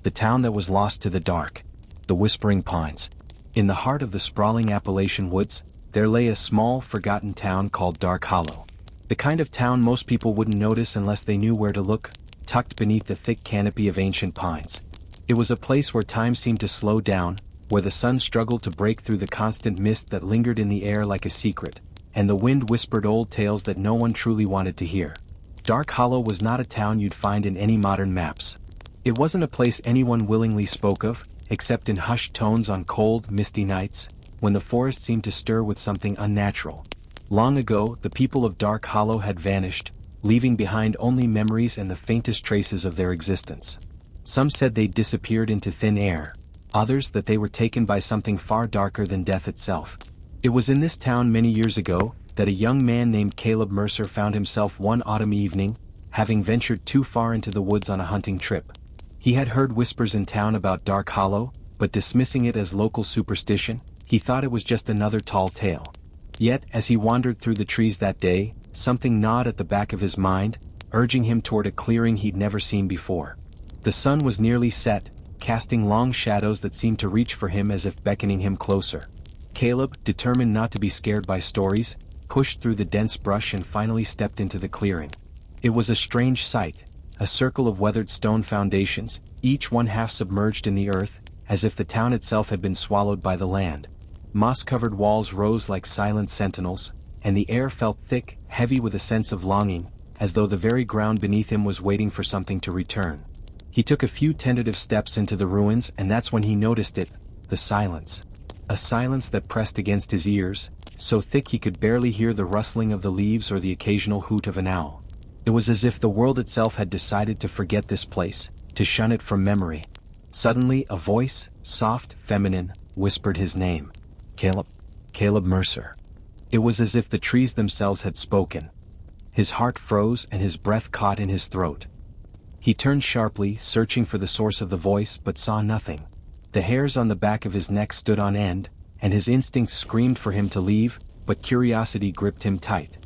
the town that was lost to the dark, the Whispering Pines. In the heart of the sprawling Appalachian woods, there lay a small, forgotten town called Dark Hollow. The kind of town most people wouldn't notice unless they knew where to look, tucked beneath the thick canopy of ancient pines. It was a place where time seemed to slow down, where the sun struggled to break through the constant mist that lingered in the air like a secret, and the wind whispered old tales that no one truly wanted to hear. Dark Hollow was not a town you'd find in any modern maps. It wasn't a place anyone willingly spoke of, except in hushed tones on cold, misty nights, when the forest seemed to stir with something unnatural. Long ago, the people of Dark Hollow had vanished, leaving behind only memories and the faintest traces of their existence. Some said they'd disappeared into thin air, others that they were taken by something far darker than death itself. It was in this town many years ago that a young man named Caleb Mercer found himself one autumn evening, having ventured too far into the woods on a hunting trip. He had heard whispers in town about Dark Hollow, but dismissing it as local superstition, he thought it was just another tall tale. Yet, as he wandered through the trees that day, something gnawed at the back of his mind, urging him toward a clearing he'd never seen before. The sun was nearly set, casting long shadows that seemed to reach for him as if beckoning him closer. Caleb, determined not to be scared by stories, pushed through the dense brush and finally stepped into the clearing. It was a strange sight, a circle of weathered stone foundations, each one half submerged in the earth, as if the town itself had been swallowed by the land. Moss-covered walls rose like silent sentinels, and the air felt thick, heavy with a sense of longing, as though the very ground beneath him was waiting for something to return. He took a few tentative steps into the ruins, and that's when he noticed it, the silence. A silence that pressed against his ears, so thick he could barely hear the rustling of the leaves or the occasional hoot of an owl. It was as if the world itself had decided to forget this place, to shun it from memory. Suddenly, a voice, soft, feminine, whispered his name. Caleb. Caleb Mercer. It was as if the trees themselves had spoken. His heart froze and his breath caught in his throat. He turned sharply, searching for the source of the voice, but saw nothing. The hairs on the back of his neck stood on end, and his instincts screamed for him to leave, but curiosity gripped him tight.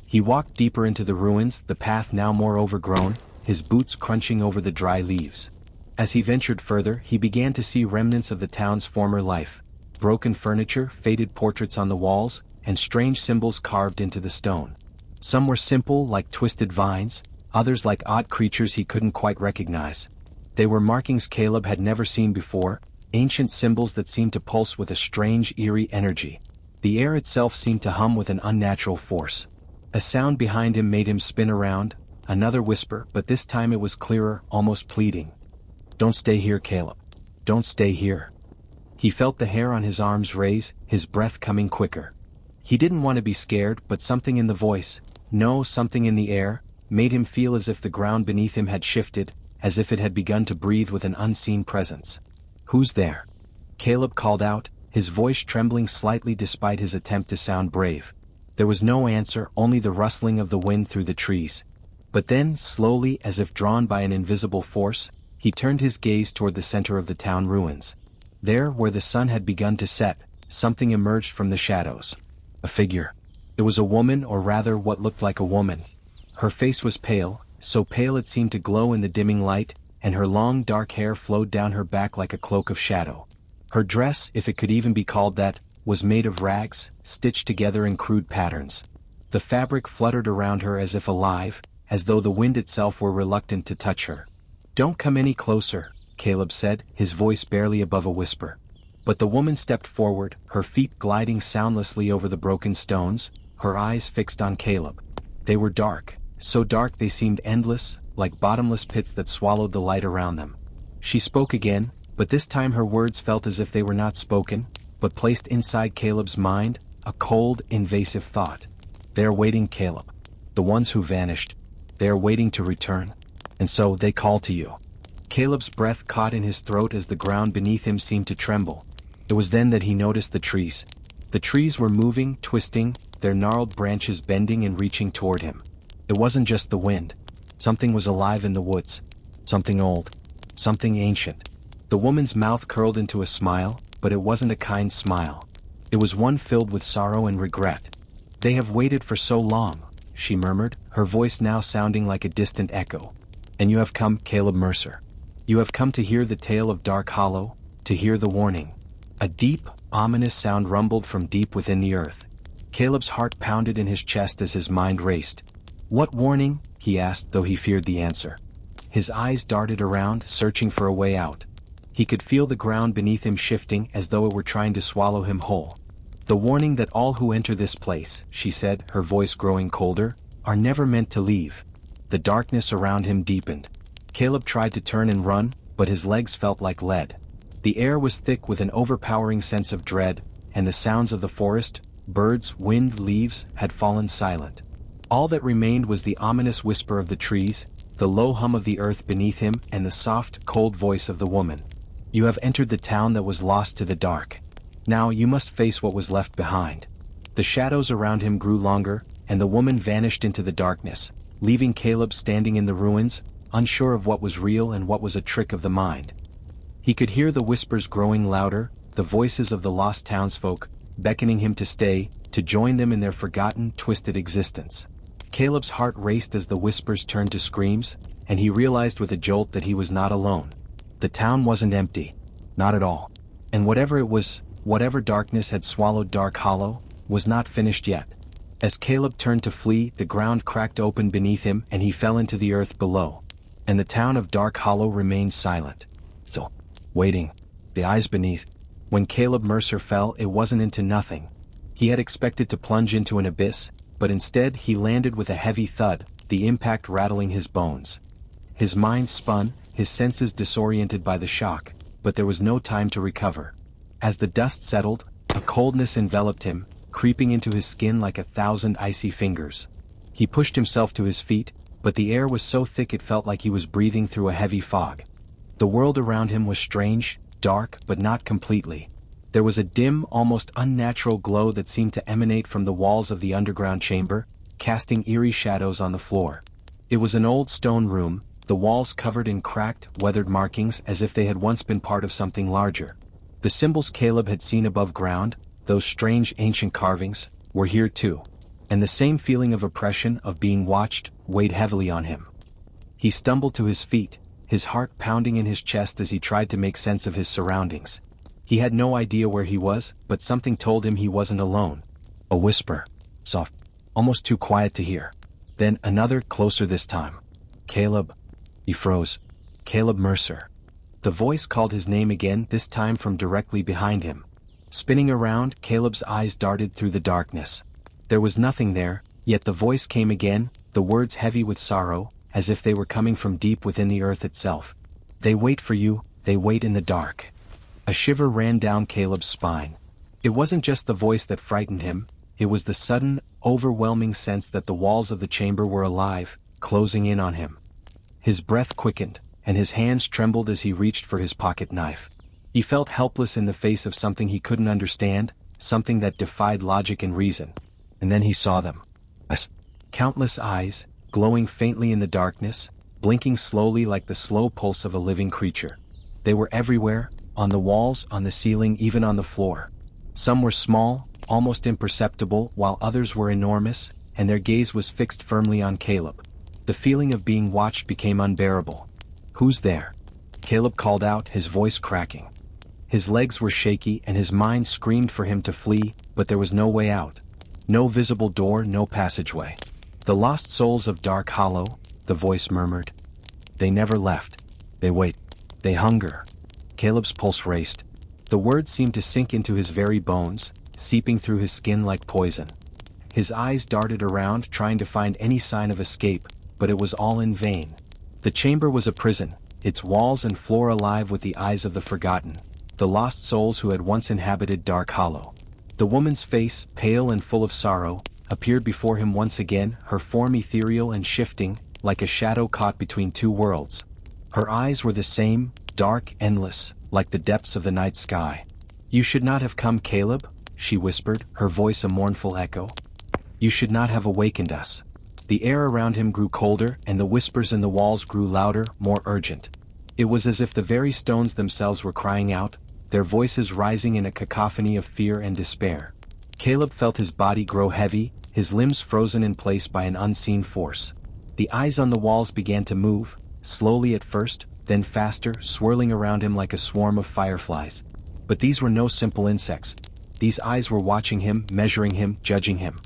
He walked deeper into the ruins, the path now more overgrown, his boots crunching over the dry leaves. As he ventured further, he began to see remnants of the town's former life. Broken furniture, faded portraits on the walls, and strange symbols carved into the stone. Some were simple, like twisted vines, others like odd creatures he couldn't quite recognize. They were markings Caleb had never seen before, ancient symbols that seemed to pulse with a strange, eerie energy. The air itself seemed to hum with an unnatural force. A sound behind him made him spin around, another whisper, but this time it was clearer, almost pleading. Don't stay here, Caleb. Don't stay here. He felt the hair on his arms raise, his breath coming quicker. He didn't want to be scared, but something in the voice, no, something in the air, made him feel as if the ground beneath him had shifted, as if it had begun to breathe with an unseen presence. Who's there? Caleb called out, his voice trembling slightly despite his attempt to sound brave. There was no answer, only the rustling of the wind through the trees. But then, slowly, as if drawn by an invisible force, he turned his gaze toward the center of the town ruins. There, where the sun had begun to set, something emerged from the shadows. A figure. It was a woman, or rather what looked like a woman. Her face was pale, so pale it seemed to glow in the dimming light, and her long dark hair flowed down her back like a cloak of shadow. Her dress, if it could even be called that, was made of rags, stitched together in crude patterns. The fabric fluttered around her as if alive, as though the wind itself were reluctant to touch her. "Don't come any closer," Caleb said, his voice barely above a whisper. But the woman stepped forward, her feet gliding soundlessly over the broken stones, her eyes fixed on Caleb. They were dark, so dark they seemed endless, like bottomless pits that swallowed the light around them. She spoke again, but this time her words felt as if they were not spoken, but placed inside Caleb's mind, a cold, invasive thought. They are waiting, Caleb. The ones who vanished. They are waiting to return. And so they call to you. Caleb's breath caught in his throat as the ground beneath him seemed to tremble. It was then that he noticed the trees. The trees were moving, twisting, their gnarled branches bending and reaching toward him. It wasn't just the wind. Something was alive in the woods. Something old. Something ancient. The woman's mouth curled into a smile, but it wasn't a kind smile. It was one filled with sorrow and regret. "They have waited for so long," she murmured, her voice now sounding like a distant echo. "And you have come, Caleb Mercer. You have come to hear the tale of Dark Hollow, to hear the warning. A deep, ominous sound rumbled from deep within the earth. Caleb's heart pounded in his chest as his mind raced. What warning? He asked, though he feared the answer. His eyes darted around, searching for a way out. He could feel the ground beneath him shifting as though it were trying to swallow him whole. The warning that all who enter this place, she said, her voice growing colder, are never meant to leave. The darkness around him deepened. Caleb tried to turn and run, but his legs felt like lead. The air was thick with an overpowering sense of dread, and the sounds of the forest, birds, wind, leaves, had fallen silent. All that remained was the ominous whisper of the trees, the low hum of the earth beneath him, and the soft, cold voice of the woman. You have entered the town that was lost to the dark. Now you must face what was left behind. The shadows around him grew longer, and the woman vanished into the darkness, leaving Caleb standing in the ruins, unsure of what was real and what was a trick of the mind. He could hear the whispers growing louder, the voices of the lost townsfolk, beckoning him to stay, to join them in their forgotten, twisted existence. Caleb's heart raced as the whispers turned to screams, and he realized with a jolt that he was not alone. The town wasn't empty. Not at all. And whatever it was, whatever darkness had swallowed Dark Hollow, was not finished yet. As Caleb turned to flee, the ground cracked open beneath him and he fell into the earth below. And the town of Dark Hollow remained silent. So, waiting. The eyes beneath. When Caleb Mercer fell, it wasn't into nothing. He had expected to plunge into an abyss, but instead he landed with a heavy thud, the impact rattling his bones. His mind spun, his senses disoriented by the shock, but there was no time to recover. As the dust settled, a coldness enveloped him, creeping into his skin like 1,000 icy fingers. He pushed himself to his feet, but the air was so thick it felt like he was breathing through a heavy fog. The world around him was strange, dark, but not completely. There was a dim, almost unnatural glow that seemed to emanate from the walls of the underground chamber, casting eerie shadows on the floor. It was an old stone room, the walls covered in cracked, weathered markings as if they had once been part of something larger. The symbols Caleb had seen above ground, those strange ancient carvings, were here too. And the same feeling of oppression, of being watched, weighed heavily on him. He stumbled to his feet, his heart pounding in his chest as he tried to make sense of his surroundings. He had no idea where he was, but something told him he wasn't alone. A whisper. Soft. Almost too quiet to hear. Then another, closer this time. Caleb. He froze. Caleb Mercer. The voice called his name again, this time from directly behind him. Spinning around, Caleb's eyes darted through the darkness. There was nothing there, yet the voice came again, the words heavy with sorrow, as if they were coming from deep within the earth itself. They wait for you, they wait in the dark. A shiver ran down Caleb's spine. It wasn't just the voice that frightened him, it was the sudden, overwhelming sense that the walls of the chamber were alive, closing in on him. His breath quickened, and his hands trembled as he reached for his pocket knife. He felt helpless in the face of something he couldn't understand, something that defied logic and reason. And then he saw them. Countless eyes, glowing faintly in the darkness, blinking slowly like the slow pulse of a living creature. They were everywhere, on the walls, on the ceiling, even on the floor. Some were small, almost imperceptible, while others were enormous, and their gaze was fixed firmly on Caleb. The feeling of being watched became unbearable. "Who's there?" Caleb called out, his voice cracking. His legs were shaky and his mind screamed for him to flee, but there was no way out. No visible door, no passageway. "The lost souls of Dark Hollow," the voice murmured. "They never left. They wait. They hunger." Caleb's pulse raced. The words seemed to sink into his very bones, seeping through his skin like poison. His eyes darted around, trying to find any sign of escape, but it was all in vain. The chamber was a prison, its walls and floor alive with the eyes of the forgotten, the lost souls who had once inhabited Dark Hollow. The woman's face, pale and full of sorrow, appeared before him once again, her form ethereal and shifting, like a shadow caught between two worlds. Her eyes were the same, dark, endless, like the depths of the night sky. "You should not have come, Caleb," she whispered, her voice a mournful echo. "You should not have awakened us." The air around him grew colder, and the whispers in the walls grew louder, more urgent. It was as if the very stones themselves were crying out, their voices rising in a cacophony of fear and despair. Caleb felt his body grow heavy, his limbs frozen in place by an unseen force. The eyes on the walls began to move, slowly at first, then faster, swirling around him like a swarm of fireflies. But these were no simple insects. These eyes were watching him, measuring him, judging him.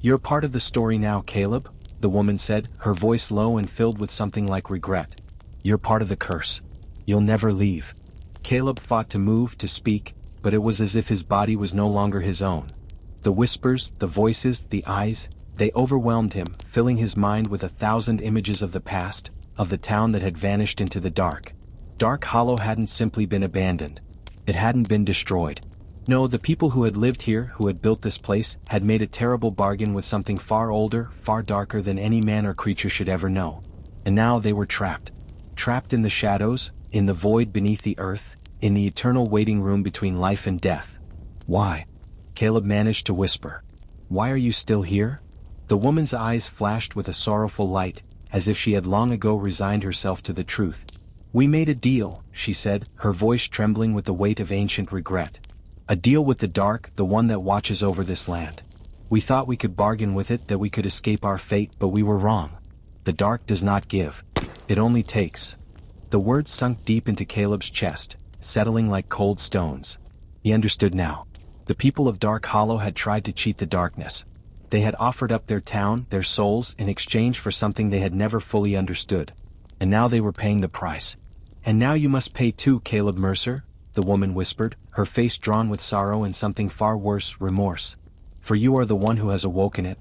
"You're part of the story now, Caleb," the woman said, her voice low and filled with something like regret. "You're part of the curse. You'll never leave." Caleb fought to move, to speak, but it was as if his body was no longer his own. The whispers, the voices, the eyes, they overwhelmed him, filling his mind with 1,000 images of the past, of the town that had vanished into the dark. Dark Hollow hadn't simply been abandoned. It hadn't been destroyed. No, the people who had lived here, who had built this place, had made a terrible bargain with something far older, far darker than any man or creature should ever know. And now they were trapped. Trapped in the shadows, in the void beneath the earth, in the eternal waiting room between life and death. "Why?" Caleb managed to whisper. "Why are you still here?" The woman's eyes flashed with a sorrowful light, as if she had long ago resigned herself to the truth. "We made a deal," she said, her voice trembling with the weight of ancient regret. "A deal with the dark, the one that watches over this land. We thought we could bargain with it, that we could escape our fate, but we were wrong. The dark does not give. It only takes." The words sunk deep into Caleb's chest, settling like cold stones. He understood now. The people of Dark Hollow had tried to cheat the darkness. They had offered up their town, their souls, in exchange for something they had never fully understood. And now they were paying the price. "And now you must pay too, Caleb Mercer," the woman whispered, her face drawn with sorrow and something far worse, remorse. "For you are the one who has awoken it.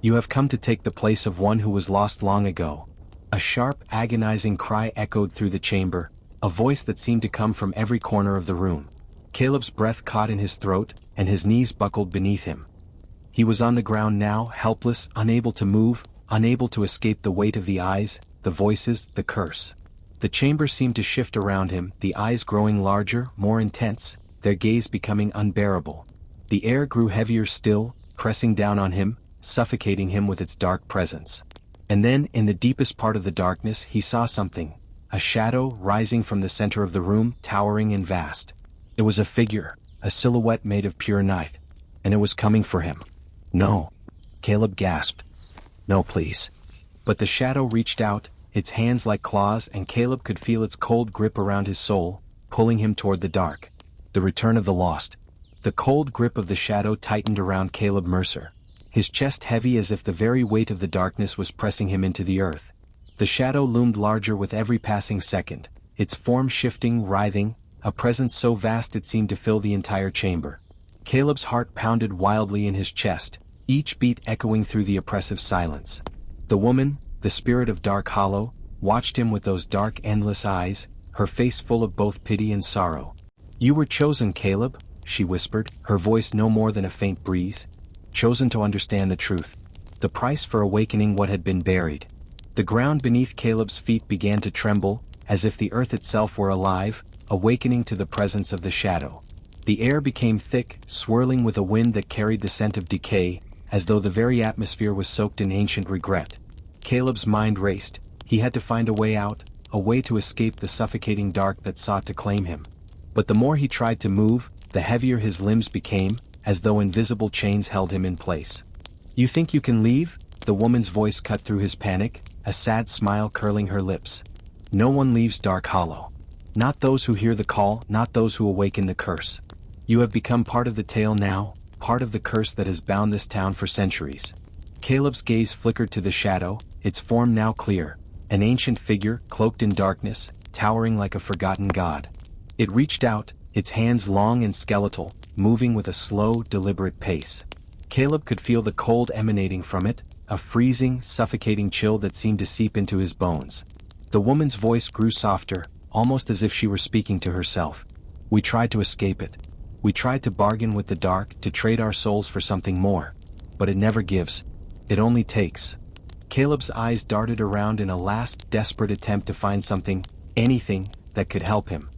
You have come to take the place of one who was lost long ago." A sharp, agonizing cry echoed through the chamber, a voice that seemed to come from every corner of the room. Caleb's breath caught in his throat, and his knees buckled beneath him. He was on the ground now, helpless, unable to move, unable to escape the weight of the eyes, the voices, the curse. The chamber seemed to shift around him, the eyes growing larger, more intense, their gaze becoming unbearable. The air grew heavier still, pressing down on him, suffocating him with its dark presence. And then, in the deepest part of the darkness, he saw something, a shadow rising from the center of the room, towering and vast. It was a figure, a silhouette made of pure night. And it was coming for him. "No." Caleb gasped. "No, please." But the shadow reached out, its hands like claws, and Caleb could feel its cold grip around his soul, pulling him toward the dark. The return of the lost. The cold grip of the shadow tightened around Caleb Mercer, his chest heavy as if the very weight of the darkness was pressing him into the earth. The shadow loomed larger with every passing second, its form shifting, writhing, a presence so vast it seemed to fill the entire chamber. Caleb's heart pounded wildly in his chest, each beat echoing through the oppressive silence. The woman, the spirit of Dark Hollow, watched him with those dark, endless eyes, her face full of both pity and sorrow. "You were chosen, Caleb," she whispered, her voice no more than a faint breeze. "Chosen to understand the truth. The price for awakening what had been buried." The ground beneath Caleb's feet began to tremble, as if the earth itself were alive, awakening to the presence of the shadow. The air became thick, swirling with a wind that carried the scent of decay, as though the very atmosphere was soaked in ancient regret. Caleb's mind raced. He had to find a way out, a way to escape the suffocating dark that sought to claim him. But the more he tried to move, the heavier his limbs became, as though invisible chains held him in place. "You think you can leave?" The woman's voice cut through his panic, a sad smile curling her lips. "No one leaves Dark Hollow. Not those who hear the call, not those who awaken the curse. You have become part of the tale now, part of the curse that has bound this town for centuries." Caleb's gaze flickered to the shadow, its form now clear, an ancient figure, cloaked in darkness, towering like a forgotten god. It reached out, its hands long and skeletal, moving with a slow, deliberate pace. Caleb could feel the cold emanating from it, a freezing, suffocating chill that seemed to seep into his bones. The woman's voice grew softer, almost as if she were speaking to herself. "We tried to escape it. We tried to bargain with the dark, to trade our souls for something more. But it never gives. It only takes." Caleb's eyes darted around in a last, desperate attempt to find something, anything, that could help him.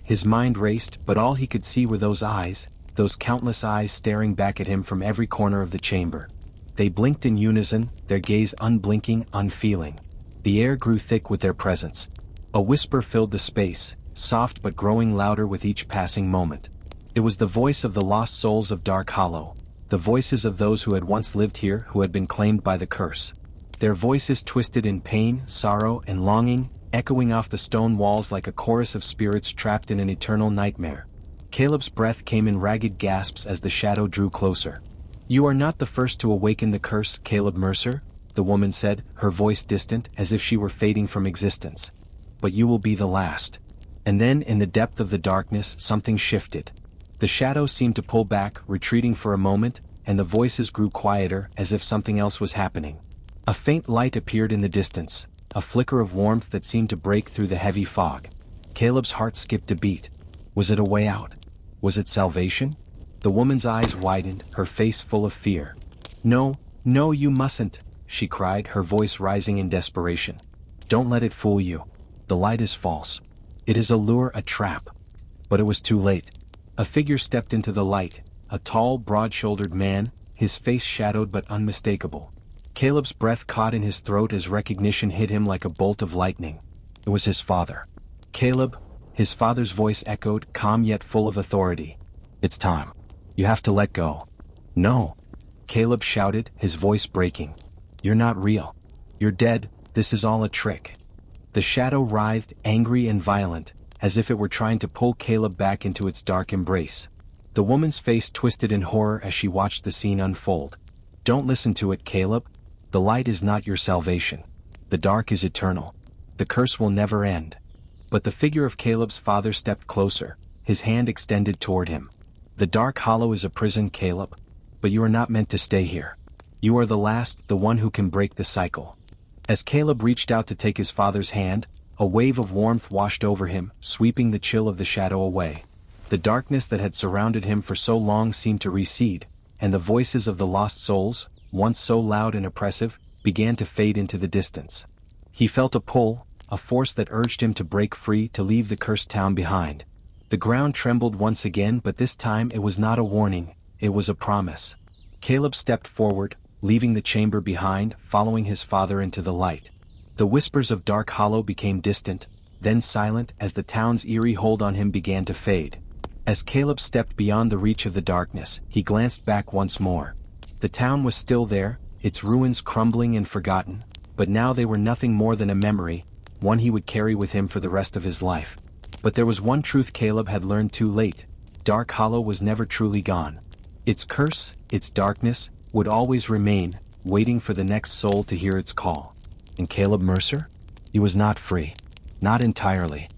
His mind raced, but all he could see were those eyes, those countless eyes staring back at him from every corner of the chamber. They blinked in unison, their gaze unblinking, unfeeling. The air grew thick with their presence. A whisper filled the space, soft but growing louder with each passing moment. It was the voice of the lost souls of Dark Hollow, the voices of those who had once lived here, who had been claimed by the curse. Their voices twisted in pain, sorrow, and longing, echoing off the stone walls like a chorus of spirits trapped in an eternal nightmare. Caleb's breath came in ragged gasps as the shadow drew closer. "You are not the first to awaken the curse, Caleb Mercer," the woman said, her voice distant as if she were fading from existence. "But you will be the last." And then, in the depth of the darkness, something shifted. The shadow seemed to pull back, retreating for a moment, and the voices grew quieter as if something else was happening. A faint light appeared in the distance, a flicker of warmth that seemed to break through the heavy fog. Caleb's heart skipped a beat. Was it a way out? Was it salvation? The woman's eyes widened, her face full of fear. "No, no, you mustn't," she cried, her voice rising in desperation. "Don't let it fool you. The light is false. It is a lure, a trap." But it was too late. A figure stepped into the light, a tall, broad-shouldered man, his face shadowed but unmistakable. Caleb's breath caught in his throat as recognition hit him like a bolt of lightning. It was his father. "Caleb," his father's voice echoed, calm yet full of authority. "It's time. You have to let go." "No," Caleb shouted, his voice breaking. "You're not real. You're dead. This is all a trick." The shadow writhed, angry and violent, as if it were trying to pull Caleb back into its dark embrace. The woman's face twisted in horror as she watched the scene unfold. "Don't listen to it, Caleb. The light is not your salvation. The dark is eternal. The curse will never end." But the figure of Caleb's father stepped closer, his hand extended toward him. "The dark hollow is a prison, Caleb. But you are not meant to stay here. You are the last, the one who can break the cycle." As Caleb reached out to take his father's hand, a wave of warmth washed over him, sweeping the chill of the shadow away. The darkness that had surrounded him for so long seemed to recede, and the voices of the lost souls, once so loud and oppressive, began to fade into the distance. He felt a pull, a force that urged him to break free, to leave the cursed town behind. The ground trembled once again, but this time it was not a warning, it was a promise. Caleb stepped forward, leaving the chamber behind, following his father into the light. The whispers of Dark Hollow became distant, then silent as the town's eerie hold on him began to fade. As Caleb stepped beyond the reach of the darkness, he glanced back once more. The town was still there, its ruins crumbling and forgotten, but now they were nothing more than a memory, one he would carry with him for the rest of his life. But there was one truth Caleb had learned too late: Dark Hollow was never truly gone. Its curse, its darkness, would always remain, waiting for the next soul to hear its call. And Caleb Mercer? He was not free. Not entirely.